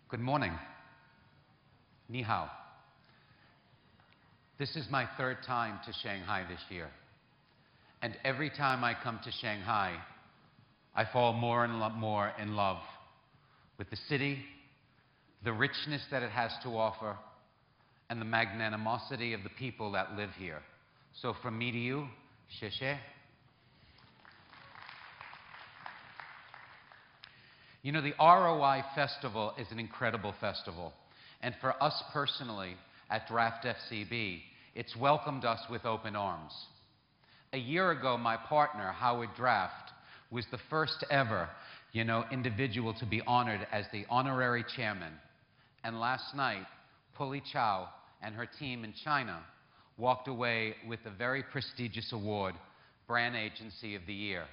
Good morning. Ni hao. This is my third time to Shanghai this year. And every time I come to Shanghai, I fall more and more in love with the city, the richness that it has to offer, and the magnanimosity of the people that live here. So from me to you, xie xie. You know, the ROI Festival is an incredible festival. And for us personally, at Draftfcb, it's welcomed us with open arms. A year ago, my partner, Howard Draft, was the first ever, individual to be honored as the honorary chairman. And last night, Puli Chow and her team in China walked away with a very prestigious award, Brand Agency of the Year,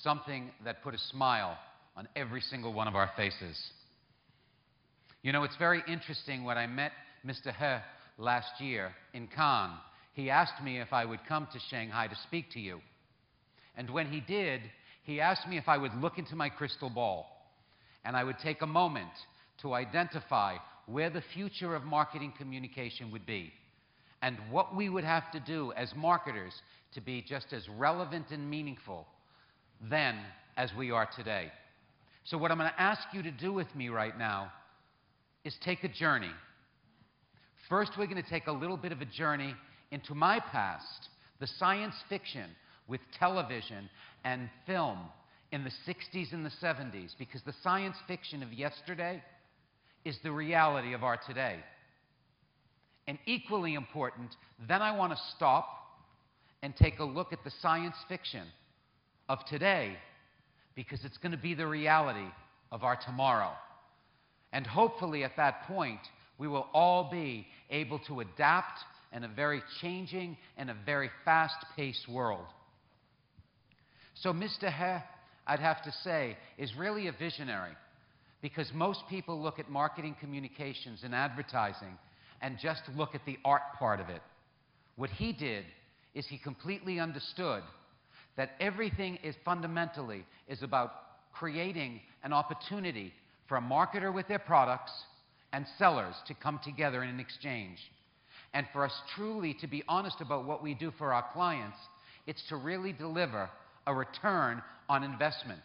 something that put a smile on every single one of our faces. You know, it's very interesting. When I met Mr. He last year in Cannes, he asked me if I would come to Shanghai to speak to you. And when he did, he asked me if I would look into my crystal ball, and I would take a moment to identify where the future of marketing communication would be, and what we would have to do as marketers to be just as relevant and meaningful then as we are today. So what I'm going to ask you to do with me right now is take a journey. First, we're going to take a little bit of a journey into my past, the science fiction with television and film in the 60s and the 70s, because the science fiction of yesterday is the reality of our today. And equally important, then I want to stop and take a look at the science fiction of today, because it's going to be the reality of our tomorrow. And hopefully at that point, we will all be able to adapt in a very changing and a very fast-paced world. So Mr. He, I'd have to say, is really a visionary, because most people look at marketing communications and advertising and just look at the art part of it. What he did is he completely understood that everything is fundamentally about creating an opportunity for a marketer with their products and sellers to come together in an exchange. And for us truly to be honest about what we do for our clients, it's to really deliver a return on investment,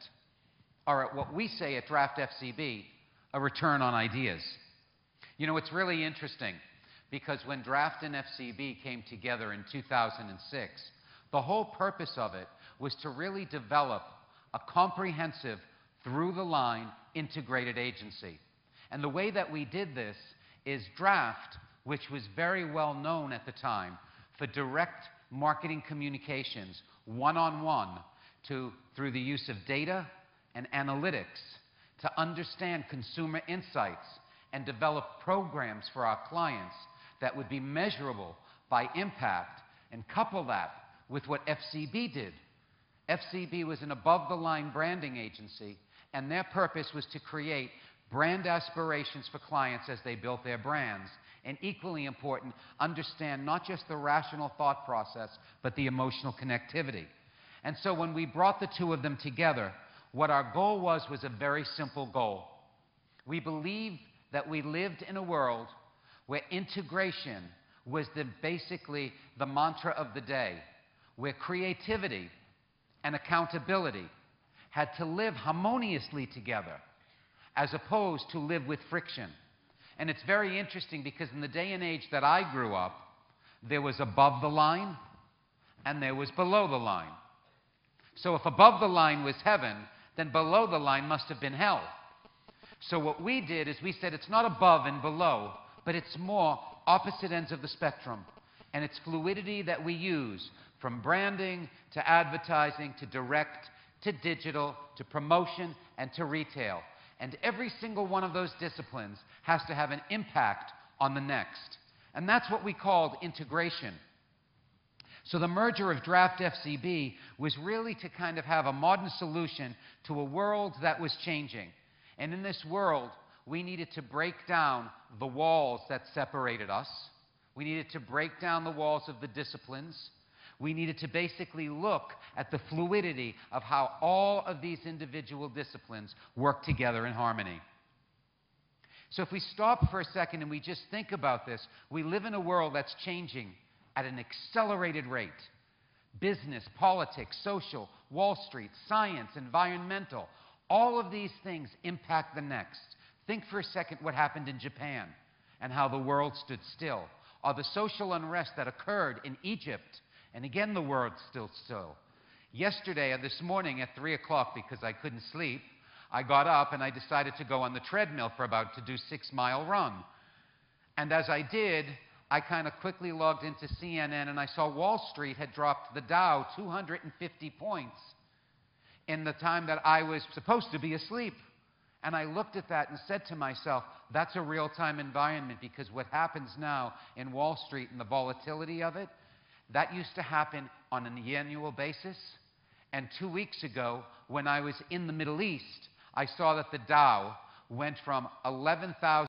or at what we say at Draftfcb, a return on ideas. You know, it's really interesting, because when Draft and FCB came together in 2006, the whole purpose of it was to really develop a comprehensive, through-the-line, integrated agency. And the way that we did this is Draft, which was very well known at the time for direct marketing communications, one-on-one, through the use of data and analytics to understand consumer insights and develop programs for our clients that would be measurable by impact, and couple that with what FCB did. FCB was an above-the-line branding agency, and their purpose was to create brand aspirations for clients as they built their brands, and equally important, understand not just the rational thought process, but the emotional connectivity. And so when we brought the two of them together, what our goal was a very simple goal. We believed that we lived in a world where integration was basically the mantra of the day, where creativity and accountability had to live harmoniously together, as opposed to live with friction. And it's very interesting, because in the day and age that I grew up, there was above the line and there was below the line. So if above the line was heaven, then below the line must have been hell. So what we did is we said it's not above and below, but it's more opposite ends of the spectrum. And it's fluidity that we use, from branding to advertising to direct to digital to promotion and to retail. And every single one of those disciplines has to have an impact on the next. And that's what we called integration. So the merger of Draftfcb was really to kind of have a modern solution to a world that was changing. And in this world, we needed to break down the walls that separated us. We needed to break down the walls of the disciplines. We needed to basically look at the fluidity of how all of these individual disciplines work together in harmony. So if we stop for a second and we just think about this, we live in a world that's changing at an accelerated rate. Business, politics, social, Wall Street, science, environmental, all of these things impact the next. Think for a second what happened in Japan and how the world stood still, or the social unrest that occurred in Egypt, and again the world stood still. Yesterday and this morning at 3 o'clock, because I couldn't sleep, I got up and I decided to go on the treadmill for about to do 6-mile run. And as I did, I kind of quickly logged into CNN and I saw Wall Street had dropped the Dow 250 points in the time that I was supposed to be asleep. And I looked at that and said to myself, that's a real-time environment, because what happens now in Wall Street and the volatility of it, that used to happen on an annual basis. And 2 weeks ago, when I was in the Middle East, I saw that the Dow went from 11,000